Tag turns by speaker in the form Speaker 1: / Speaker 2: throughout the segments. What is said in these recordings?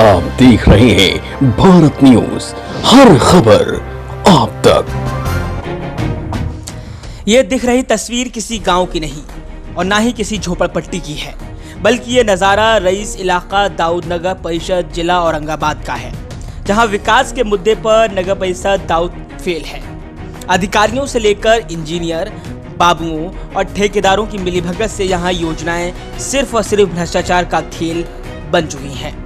Speaker 1: आप देख रहे हैं भारत न्यूज, हर खबर आप तक।
Speaker 2: ये दिख रही तस्वीर किसी गांव की नहीं और ना ही किसी झोपड़पट्टी की है, बल्कि ये नज़ारा रईस इलाका दाऊद नगर परिषद जिला औरंगाबाद का है, जहां विकास के मुद्दे पर नगर परिषद दाऊद फेल है। अधिकारियों से लेकर इंजीनियर, बाबुओं और ठेकेदारों की मिलीभगत से यहाँ योजनाएं सिर्फ और सिर्फ भ्रष्टाचार का खेल बन चुकी हैं,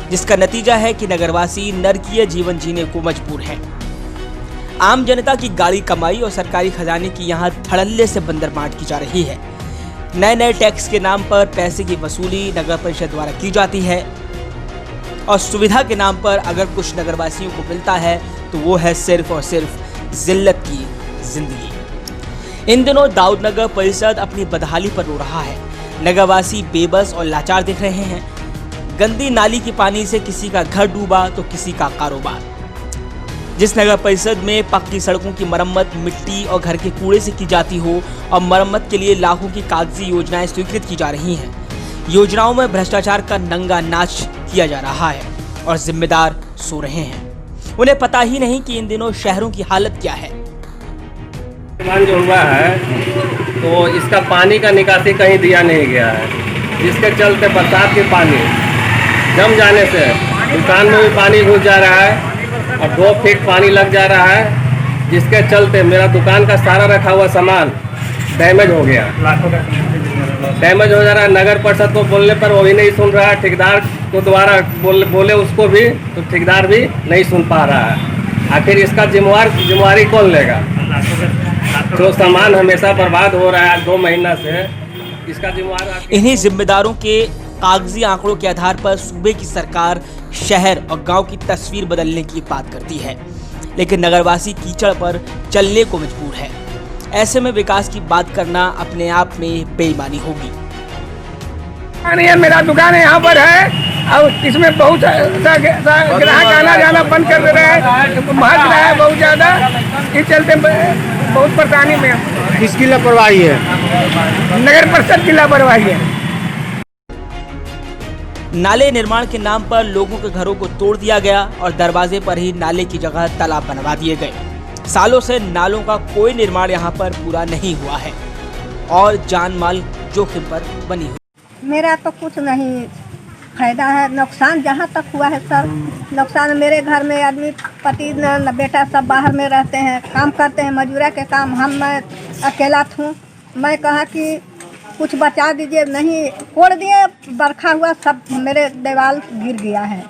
Speaker 2: जिसका नतीजा है कि नगरवासी नरकीय जीवन जीने को मजबूर हैं। आम जनता की गाड़ी कमाई और सरकारी खजाने की यहाँ धड़ल्ले से बंदरबांट की जा रही है। नए नए टैक्स के नाम पर पैसे की वसूली नगर परिषद द्वारा की जाती है और सुविधा के नाम पर अगर कुछ नगरवासियों को मिलता है तो वो है सिर्फ और सिर्फ जिल्लत की जिंदगी। इन दिनों दाऊद नगर परिषद अपनी बदहाली पर रो रहा है। नगरवासी बेबस और लाचार दिख रहे हैं। गंदी नाली के पानी से किसी का घर डूबा तो किसी का कारोबार। जिस नगर परिषद में पक्की सड़कों की मरम्मत मिट्टी और घर के कूड़े से की जाती हो और मरम्मत के लिए लाखों की कागजी योजनाएं स्वीकृत की जा रही हैं, योजनाओं में भ्रष्टाचार का नंगा नाच किया जा रहा है और जिम्मेदार सो रहे हैं। उन्हें पता ही नहीं कि इन दिनों शहरों की हालत क्या है।
Speaker 3: निर्माण जो हुआ है तो इसका पानी का निकासी कहीं दिया नहीं गया है, जिसके चलते बरसात के पानी जम जाने से दुकान में भी पानी घुस जा रहा है और 2 फीट पानी लग जा रहा है, जिसके चलते मेरा दुकान का सारा रखा हुआ सामान डैमेज हो गया, डैमेज हो जा रहा है। नगर परिषद को बोलने पर वो भी नहीं सुन रहा है, ठेकेदार को द्वारा बोले उसको भी तो ठेकेदार भी नहीं सुन पा रहा है। आखिर इसका जिम्मेवारी कौन लेगा? जो सामान हमेशा बर्बाद हो रहा है 2 महीना से, इसका जिम्मेवार
Speaker 2: इन्हीं जिम्मेदारों के कागजी आंकड़ों के आधार पर सूबे की सरकार शहर और गांव की तस्वीर बदलने की बात करती है, लेकिन नगरवासी कीचड़ पर चलने को मजबूर है। ऐसे में विकास की बात करना अपने आप में बेईमानी होगी।
Speaker 4: मेरा दुकान यहाँ पर है और इसमें बहुत ग्राहक आना जाना बंद कर दे रहे हैं, महक रहा है बहुत ज़्यादा। इस चलते बहुत परेशानी में।
Speaker 5: किसकी लापरवाही है?
Speaker 4: नगर परिषद की लापरवाही है।
Speaker 2: नाले निर्माण के नाम पर लोगों के घरों को तोड़ दिया गया और दरवाजे पर ही नाले की जगह तालाब बनवा दिए गए। सालों से नालों का कोई निर्माण यहाँ पर पूरा नहीं हुआ है और जान माल जोखिम पर बनी हुई।
Speaker 6: मेरा तो कुछ नहीं फायदा है, नुकसान जहाँ तक हुआ है सर, नुकसान मेरे घर में आदमी पति न बेटा सब बाहर में रहते हैं, काम करते हैं, मजूरा के काम। मैं अकेला हूँ। मैं कहा कि कुछ बचा दीजिए, नहीं फोड़ दिए, बरखा हुआ सब मेरे दीवार गिर गया है।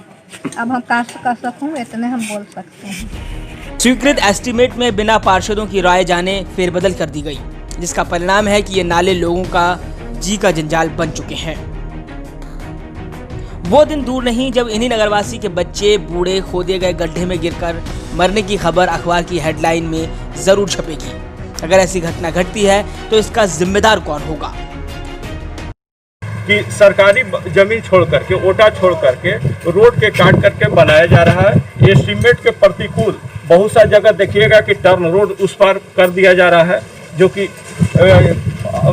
Speaker 6: अब हम क्या कर सकूँ, इतने हम बोल सकते हैं।
Speaker 2: स्वीकृत एस्टीमेट में बिना पार्षदों की राय जाने फेरबदल कर दी गई, जिसका परिणाम है कि ये नाले लोगों का जी का जंजाल बन चुके हैं। वो दिन दूर नहीं जब इन्हीं नगरवासी के बच्चे बूढ़े खोदे गए गड्ढे में गिरकर मरने की खबर अखबार की हेडलाइन में जरूर छपेगी। अगर ऐसी घटना घटती है तो इसका जिम्मेदार कौन होगा?
Speaker 7: कि सरकारी जमीन छोड़ करके, ओटा छोड़ करके रोड के काट करके बनाया जा रहा है। एस्टीमेट के प्रतिकूल बहुत सा जगह देखिएगा कि टर्न रोड उस पार कर दिया जा रहा है, जो कि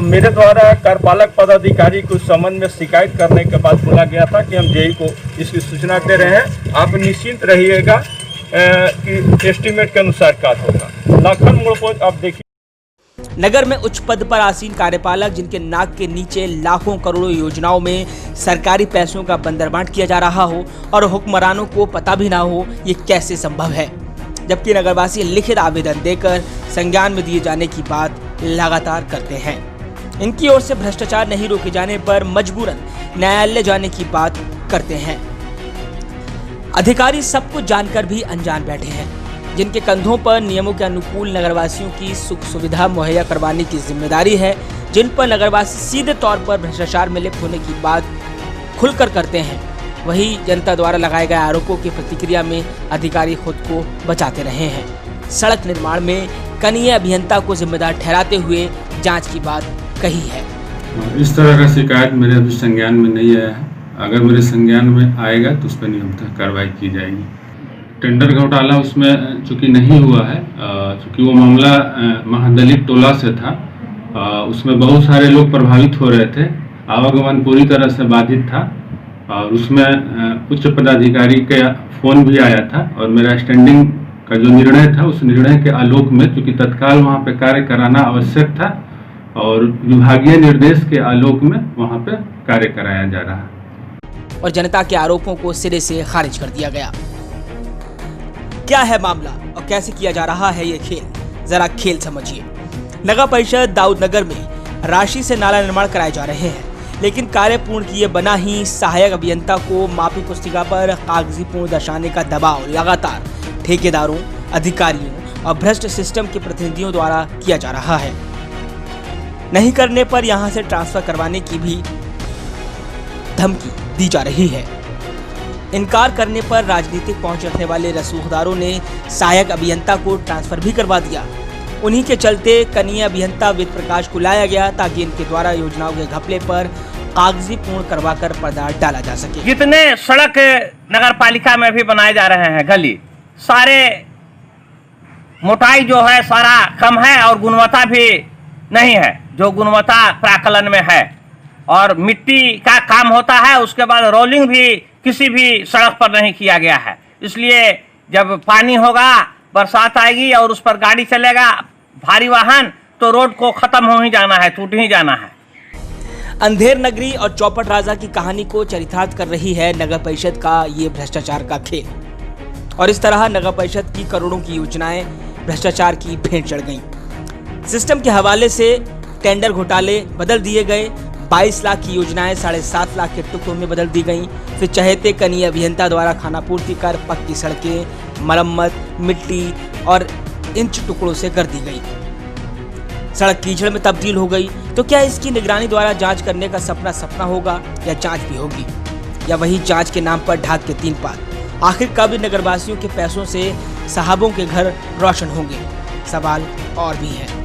Speaker 7: मेरे द्वारा कार्यपालक पदाधिकारी को संबंध में शिकायत करने के बाद बोला गया था कि हम जेई को इसकी सूचना दे रहे हैं, आप निश्चिंत रहिएगा कि एस्टीमेट के अनुसार कार्य होगा। लाखन मोड़ पर आप देखिए,
Speaker 2: नगर में उच्च पद पर आसीन कार्यपालक जिनके नाक के नीचे लाखों करोड़ों योजनाओं में सरकारी पैसों का बंदरबांट किया जा रहा हो और हुक्मरानों को पता भी ना हो, ये कैसे संभव है? जबकि नगरवासी लिखित आवेदन देकर संज्ञान में दिए जाने की बात लगातार करते हैं। इनकी ओर से भ्रष्टाचार नहीं रोके जाने पर मजबूरन न्यायालय जाने की बात करते हैं। अधिकारी सब कुछ जानकर भी अनजान बैठे हैं, जिनके कंधों पर नियमों के अनुकूल नगरवासियों की सुख सुविधा मुहैया करवाने की जिम्मेदारी है, जिन पर नगरवासी सीधे तौर पर भ्रष्टाचार में लिप्त होने की बात खुलकर करते हैं। वही जनता द्वारा लगाए गए आरोपों की प्रतिक्रिया में अधिकारी खुद को बचाते रहे हैं। सड़क निर्माण में कनीय अभियंता को जिम्मेदार ठहराते हुए जांच की बात कही है।
Speaker 8: इस तरह का शिकायत मेरे अभी संज्ञान में नहीं आया है। अगर मेरे संज्ञान में आएगा तो उस पर नियमतः कार्रवाई की जाएगी। टेंडर घोटाला उसमें चूँकि नहीं हुआ है, चूँकि वो मामला महादलित टोला से था, उसमें बहुत सारे लोग प्रभावित हो रहे थे, आवागमन पूरी तरह से बाधित था और उसमें उच्च पदाधिकारी का फ़ोन भी आया था और मेरा स्टैंडिंग का जो निर्णय था उस निर्णय के आलोक में, चूँकि तत्काल वहाँ पे कार्य कराना आवश्यक था और विभागीय निर्देश के आलोक में वहाँ पे कार्य कराया जा रहा है
Speaker 2: और जनता के आरोपों को सिरे से खारिज कर दिया गया। क्या है मामला और कैसे किया जा रहा है ये खेल, जरा खेल समझिए। नगर परिषद दाऊदनगर में राशि से नाला निर्माण कराए जा रहे हैं, लेकिन कार्य पूर्ण किए बना ही सहायक अभियंता को मापी पुस्तिका पर कागजी पूर्ण दर्शाने का दबाव लगातार ठेकेदारों, अधिकारियों और भ्रष्ट सिस्टम के प्रतिनिधियों द्वारा किया जा रहा है। नहीं करने पर यहां से ट्रांसफर करवाने की भी धमकी दी जा रही है। इनकार करने पर राजनीतिक पहुंच रखने वाले रसूखदारों ने सहायक अभियंता को ट्रांसफर भी करवा दिया। उन्हीं के चलते कनीय अभियंता वेद प्रकाश को लाया गया ताकि इनके द्वारा योजनाओं के घपले पर कागजी पूर्ण करवाकर पर्दा डाला जा सके।
Speaker 3: जितने सड़क नगर पालिका में भी बनाए जा रहे हैं गली, सारे मोटाई जो है सारा कम है और गुणवत्ता भी नहीं है जो गुणवत्ता प्राकलन में है। और मिट्टी का काम होता है, उसके बाद रोलिंग भी किसी भी सड़क पर नहीं किया गया है। इसलिए जब पानी होगा, बरसात आएगी और उस पर गाड़ी चलेगा भारी वाहन, तो रोड को खत्म हो ही जाना है, टूट ही जाना है।
Speaker 2: अंधेर नगरी और चौपट राजा की कहानी को चरितार्थ कर रही है नगर परिषद का ये भ्रष्टाचार का खेल। और इस तरह नगर परिषद की करोड़ों की योजनाएं भ्रष्टाचार की भेंट चढ़ गईं। सिस्टम के हवाले से टेंडर घोटाले बदल दिए गए, 22 लाख की योजनाएं 7.5 लाख के टुकड़ों में बदल दी गईं। फिर चहेते कनीय अभियंता द्वारा खानापूर्ति कर पक्की सड़कें, मरम्मत, मिट्टी और इंच टुकड़ों से कर दी गई। सड़क कीचड़ में तब्दील हो गई। तो क्या इसकी निगरानी द्वारा जांच करने का सपना होगा या जांच भी होगी, या वही जांच के नाम पर ढाक के 3 पात? आखिर कब नगरवासियों के पैसों से साहबों के घर रोशन होंगे? सवाल और भी है।